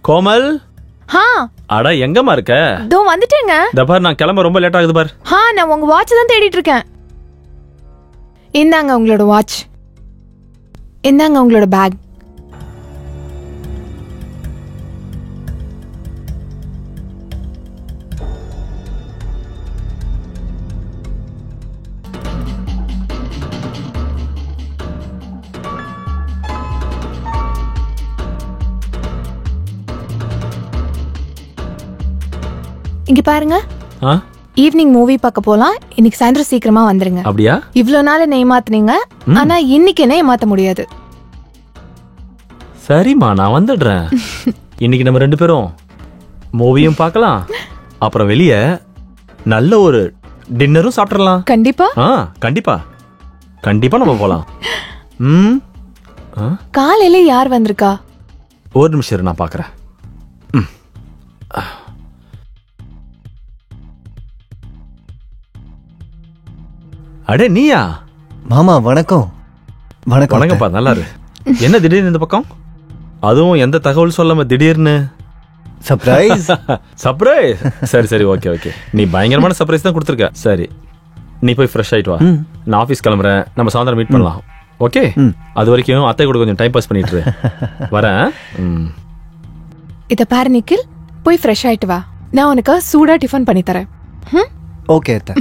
கோமல். அட எங்கம்மா இருக்க? இதோ வந்துட்டேங்க. இந்த பார், நான் கிளம்ப ரொம்ப லேட் ஆகுது பார். நான் உங்க வாட்ச் தான் தேடிட்டு இருக்கேன். இந்தாங்க உங்களோட வாட்ச். இந்தாங்க உங்களோட பேக். இங்க பாருங்க. ஈவினிங் மூவி பார்க்க போலாம். இன்னைக்கு சாயந்தரம் சீக்கிரமா வந்துருங்க. அப்படியா? இவ்வளவு நாள் என்ன ஏமாத்துனீங்க, ஆனா இன்னைக்கு என்ன ஏமாத்த முடியாது. சரிம்மா, நான் வந்துடுறேன். இன்னைக்கு நம்ம 2 பேரும் மூவியும் பார்க்கலாம், அப்புறம் வெளியே நல்ல ஒரு டின்னரும் சாப்பிடலாம். கண்டிப்பா. கண்டிப்பா கண்டிப்பா நம்ம போலாம். காலையில யார் வந்திருக்கா? ஒரு நிமிஷம் நான் பாக்குறேன். அடே நீயா? மாமா வணக்கம். வணக்கம். வணக்கம்ப்பா, நல்லா இரு. என்ன திடீர்னு இந்த பக்கம்? அதுவும் எந்த தகவல் சொல்லாம திடீர்னு? சர்ப்ரைஸ். சர்ப்ரைஸ். சரி சரி, ஓகே ஓகே. நீ பயங்கரமான சர்ப்ரைஸ் தான் கொடுத்துருக்க. சரி, நீ போய் ஃப்ரெஷ் ஆயிட்டு வா. நான் ஆஃபீஸ் கிளம்புறேன். நம்ம சாயந்தரம் மீட் பண்ணலாம். ஓகே? அது வரைக்கும் அத்தை கூட கொஞ்சம் டைம் பாஸ் பண்ணிட்டு வரேன். இத பாரு நிக்கில், போய் ஃப்ரெஷ் ஆயிட்டு வா. நான் உனக்கு சூடா டிஃபன் பண்ணி தரேன். ஓகே அத்தை.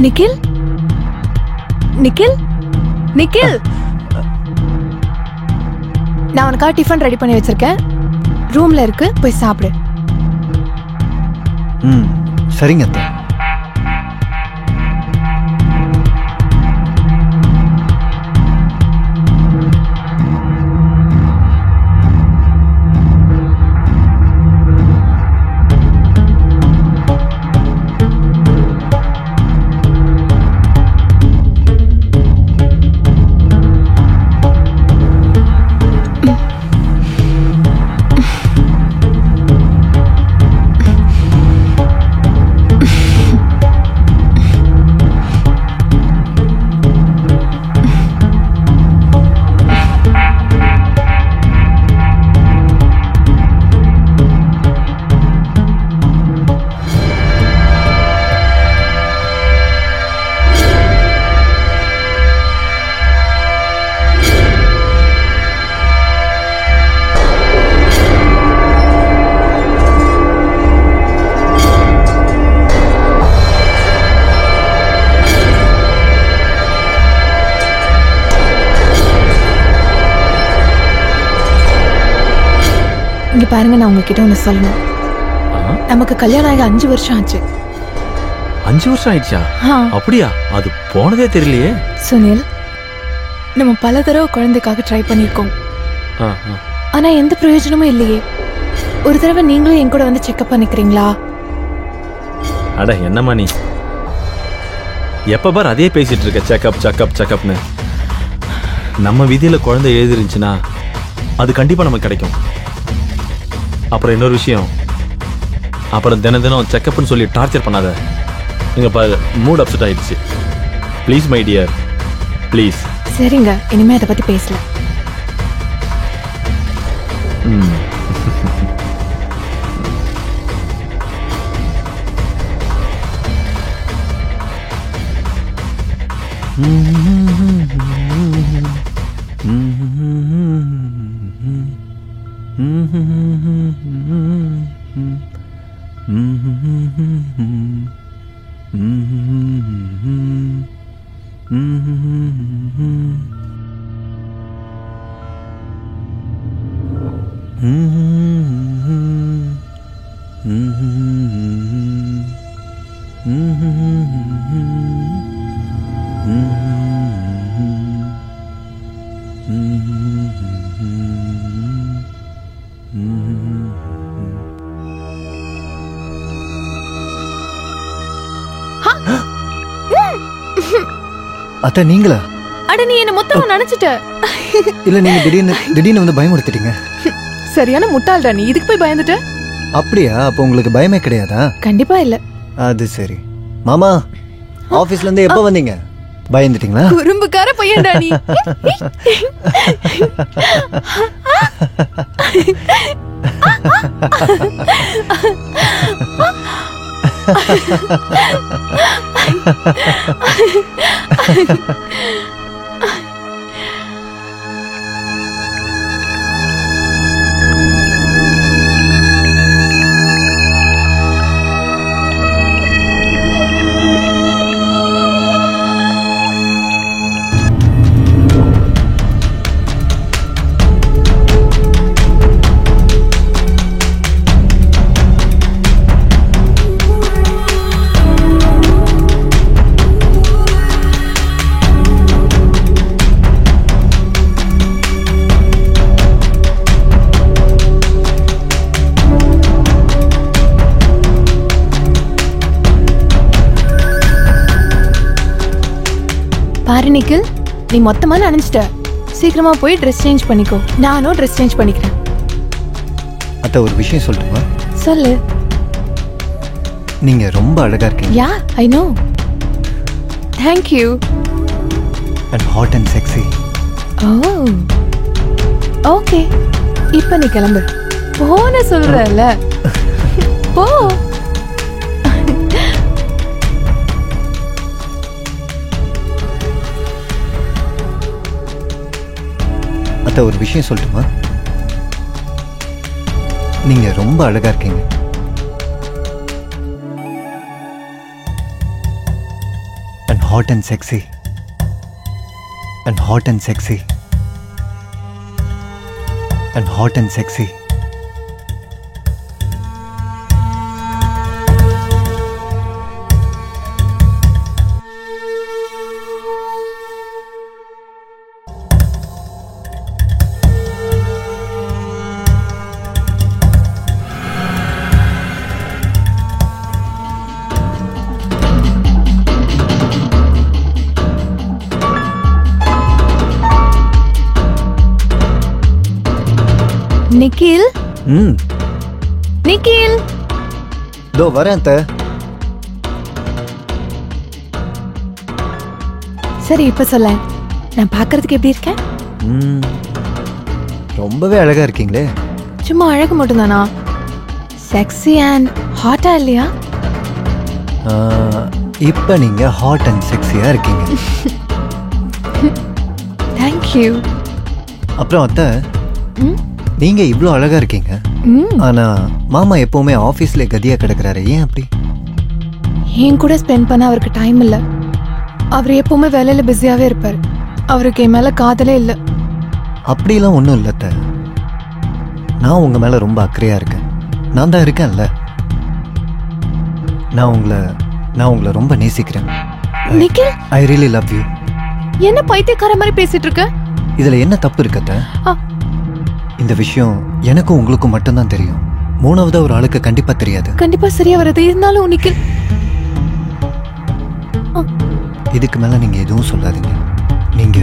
நிக்கில், நிக்கில், நிக்கில், நான் உனக்காக டிஃபன் ரெடி பண்ணி வச்சிருக்கேன். ரூம்ல இருக்கு, போய் சாப்பிடு. சரிங்க அத்தை. பாருங்க, நான் உங்ககிட்ட ஒன்று சொல்லணும். நமக்கு கல்யாணம் ஆகி 5 வருஷம் ஆச்சு. 5 வருஷம் ஆயிடுச்சா? ஆ. அப்படியா? அது போனதே தெரியலையே. சுனில், நம்ம பல தடவை குழந்தைக்காக ட்ரை பண்ணியிருக்கோம். ஆ, ஆ. ஆனா எந்த பிரயோஜனமும் இல்லையே. ஒரு தடவை நீங்களும் என் கூட வந்து செக்அப் பண்ணிக்கிறீங்களா? அட என்னம்மா நீ எப்ப பார் அதே பேசிட்டு இருக்க, செக்அப் செக்அப் செக்அப்னு. நம்ம விதியில குழந்தை எழுதிருந்துச்சுன்னா அது கண்டிப்பா நமக்கு கிடைக்கும். அப்புறம் இன்னொரு விஷயம், அப்புறம் தினம் தினம் செக்அப்னு சொல்லி டார்ச்சர் பண்ணாத. இங்க பாரு, மூட் அப்செட் ஆயிடுச்சு. Please my dear, please. சரிங்க, இனிமே அதை பத்தி பேசல. அத்தை நீங்களா? அட, நீ என்ன மொத்தமா நினைச்சிட்ட. இல்ல நீங்க திடீர்னு வந்து பயமுறுத்திட்டீங்க. சரியான முட்டாள்டா நீ. இதுக்கு போய் பயந்துட்ட? அப்படியா? அப்ப உங்களுக்கு பயமே கிடையாதா? கண்டிப்பா இல்ல. அது சரி. மாமா, ஆபீஸ்ல இருந்து எப்ப வந்தீங்க? பயந்துட்டீங்களா? குறும்புக்கார பையன்டா நீ. பாரு நிக்கில், நீ மொத்தமா நினைச்சிட்ட. சீக்கிரமா போய் ட்ரெஸ் சேஞ்ச் பண்ணிக்கோ. நானும் ட்ரெஸ் சேஞ்ச் பண்ணிக்கிறேன். அத்தை ஒரு விஷயம் சொல்லட்டுமா? சொல்லு. நீங்க ரொம்ப அழகா இருக்கீங்க. Ya, I know. Thank you. And hot and sexy. Oh. Okay. இப்போ நீ கிளம்பு. போன சொல்றல. போ. அத்தை ஒரு விஷயம் சொல்லட்டுமா? நீங்க ரொம்ப அழகா இருக்கீங்க. And hot and sexy. And hot and sexy. And hot and sexy. Nikhil, Nikhil. தோ வரேன் அத்தை. சரி, இப்ப சொல்ல. நான் பார்க்கிறதுக்கு எப்படி இருக்கேன்? ரொம்பவே அழகா இருக்கீங்களே. சும்மா அழகு மட்டும்தானா? செக்ஸி அண்ட் ஹாட்டா இல்லையா? இப்ப நீங்க ஹாட் அண்ட் செக்ஸியா இருக்கீங்க. தேங்க்யூ. அப்புறம் அத்தை, நீங்க இவ்ளோ அழகா இருக்கீங்க. ஆனா மாமா எப்பவுமே ஆபீஸ்ல கதியா கிடக்குறாரு. ஏன் அப்படி? என் கூட ஸ்பெண்ட் பண்ண அவருக்கு டைம் இல்ல. அவர் எப்பவுமே வேலையில பிஸியாவே இருப்பார். அவருக்கு என் மேல காதலே இல்ல. அப்படிலாம் ஒண்ணும் இல்ல அத்தை. நான் உங்க மேல ரொம்ப அக்கறையா இருக்கேன். நான் தான் இருக்கேன்ல. நான் உங்களை ரொம்ப நேசிக்கிறேன். Nikhil, I really love you. என்ன பைத்தியக்கார மாதிரி பேசிட்டு இருக்க? இதுல என்ன தப்பு இருக்கத்த? இந்த விஷயம் எனக்கும் உங்களுக்கும் மட்டும்தான் தெரியும். மூணாவது ஒரு ஆளுக்கு கண்டிப்பா தெரியாது. கண்டிப்பா சரியா வருது. இருந்தாலும் நிக்கில், இதுக்கு மேல நீங்க எதுவும் சொல்லாதீங்க. நீங்க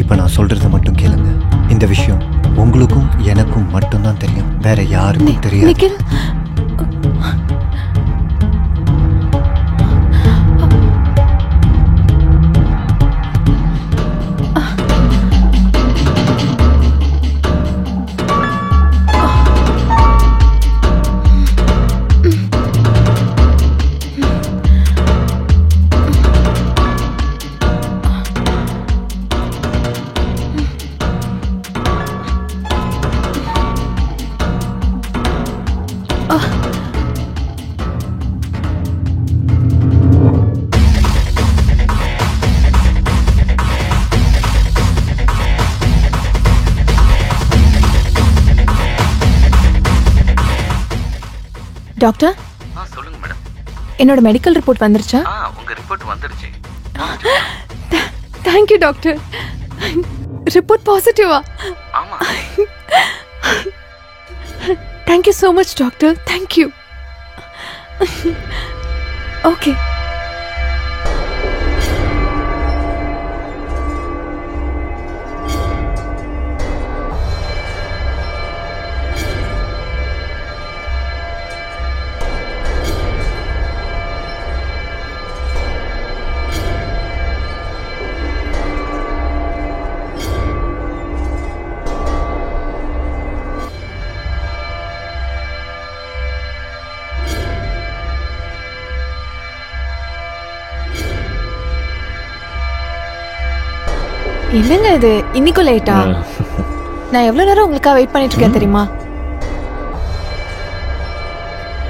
இப்ப நான் சொல்றத மட்டும் கேளுங்க. இந்த விஷயம் உங்களுக்கும் எனக்கும் மட்டும்தான் தெரியும். வேற யாருக்கும் தெரியாது. நிக்கில், டாக்டர். சொல்லுங்க மேடம். என்னோட மெடிக்கல் ரிப்போர்ட் வந்துருச்சா? உங்க ரிப்போர்ட் வந்துருச்சு. Thank you doctor. ரிப்போர்ட் பாசிட்டிவா? ஆமா. Thank you so much doctor. Thank you. Okay. என்னங்க இது இன்னைக்கும் லேட்டா? நான் எவ்வளவு நேரம் உங்களுக்காக வெயிட் பண்ணிட்டு இருக்கேன் தெரியுமா?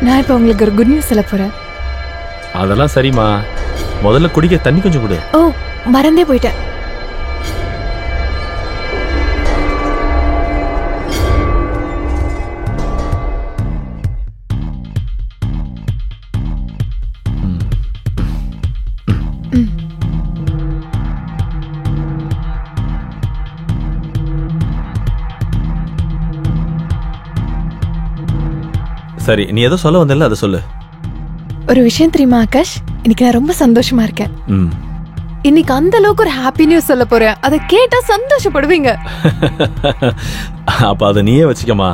நான் இப்ப உங்களுக்கு ஒரு குட் நியூஸ் சொல்ல போறேன். அதெல்லாம் சரிம்மா, முதல்ல குடிக்க தண்ணி கொஞ்சம் கொடு. ஓ, மறந்தே போயிட்டேன். சரி, நீ ஏதோ சொல்ல வந்தல, அதை சொல்லு. ஒரு விஷயம் தெரியுமா ஆகாஷ்? இன்னைக்கு நான் ரொம்ப சந்தோஷமா இருக்கேன். இன்னைக்கு அந்த அளவுக்கு ஒரு ஹாப்பி நியூஸ் சொல்ல போறேன். அதை கேட்டா சந்தோஷப்படுவீங்க. அப்ப அதை நீயே வச்சுக்கமா,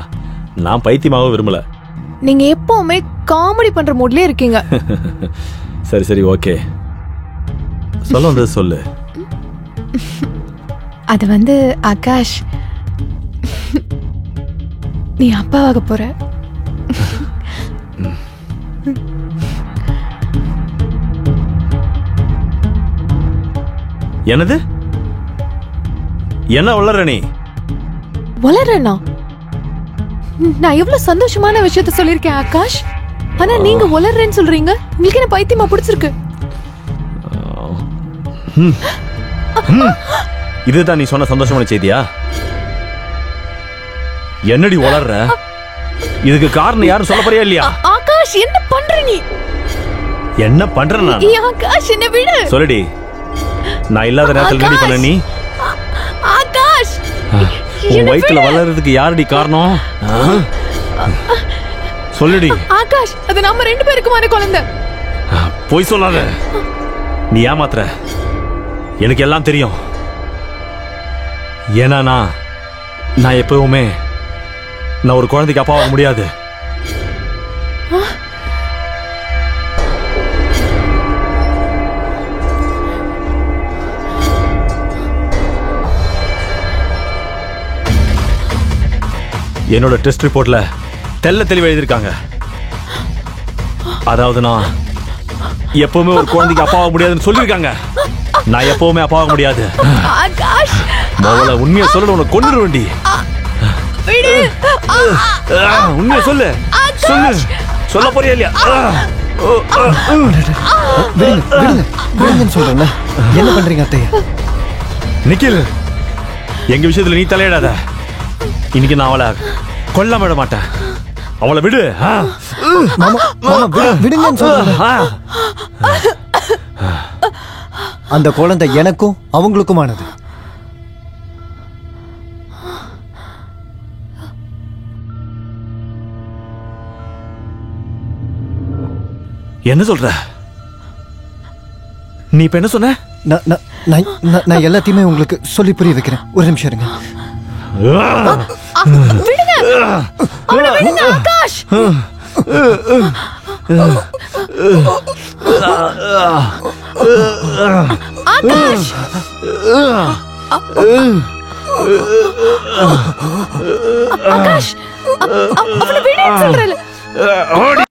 நான் பைத்தியமாக விரும்பல. நீங்க எப்பவுமே காமெடி பண்ற மூட்லயே இருக்கீங்க. சரி சரி, ஓகே, சொல்ல வந்தது சொல்லு. அது வந்து ஆகாஷ், நீ அப்பாவாக போற. என்னது? என்ன வளர நீ? வளரனா? நான் எவ்வளவு சந்தோஷமான விஷயத்த சொல்லிருக்கேன் ஆகாஷ். ஆனா நீங்க வளர்றேன்னு சொல்றீங்க. உங்களுக்கு என்ன பைத்தியமா பிடிச்சிருக்கு? இதுதான் நீ சொன்ன சந்தோஷமான செய்தியா? என்னடி வளர்ற? இதுக்கு காரணம் யாரும் சொல்ல போறியா இல்லையா? ஆகாஷ், என்ன பண்ற நீ? என்ன பண்ற நான்? ஆகாஷ், என்ன விடு. சொல்லுடி, நான் இல்லாத நேரத்துல என்ன பண்ண நீ? ஆகாஷ், உன் வயித்துல வளர்றதுக்கு யாரடி காரணம்? சொல்லுடி. ஆகாஷ், அது நம்ம ரெண்டு பேருக்குமான குழந்தை. போய் சொல்லாத, நீ ஏமாத்துற. எனக்கு எல்லாம் தெரியும். ஏன்னா நான் எப்பவுமே நான் ஒரு குழந்தைக்கு அப்பாவாக முடியாது. என்னோட டெஸ்ட் ரிப்போர்ட்ல தெள்ள தெளிவா எழுதிருக்காங்க. அதாவது நான் எப்பவுமே ஒரு குழந்தைக்கு அப்பாவாக முடியாதுன்னு சொல்லியிருக்காங்க. நான் எப்பவுமே அப்பாவாக முடியாது. ஆகாஷ், முதல்ல உண்மையை சொல்லணும், உன்னை கொன்னுட வேண்டி. விடு. உண்மையை சொல்லு. சொல்லு, சொல்ல போறியா இல்லையா? விடுங்கன்னு சொல்றேன்ல. என்ன பண்றீங்க அத்தையா? நிக்கில், எங்க விஷயத்துல நீ தலையிடாத. இன்னைக்கு நான் அவளை கொல்லாம விட மாட்டேன். அவளை விடு. மாமா மாமா விடுங்கன்னு சொல்றேன். அந்த குழந்தை எனக்கும் அவங்களுக்குமானது. என்ன சொல்ற? நீ இப்ப என்ன சொன்ன? நான் எல்லாத்தையுமே உங்களுக்கு சொல்லி புரிய வைக்கிறேன். ஒரு நிமிஷம் இருங்க. விடுங்க அவனை, விடுங்க ஆகாஷ். ஆகாஷ் ஆகாஷ் அவனை விடுன்னு சொல்றேன்.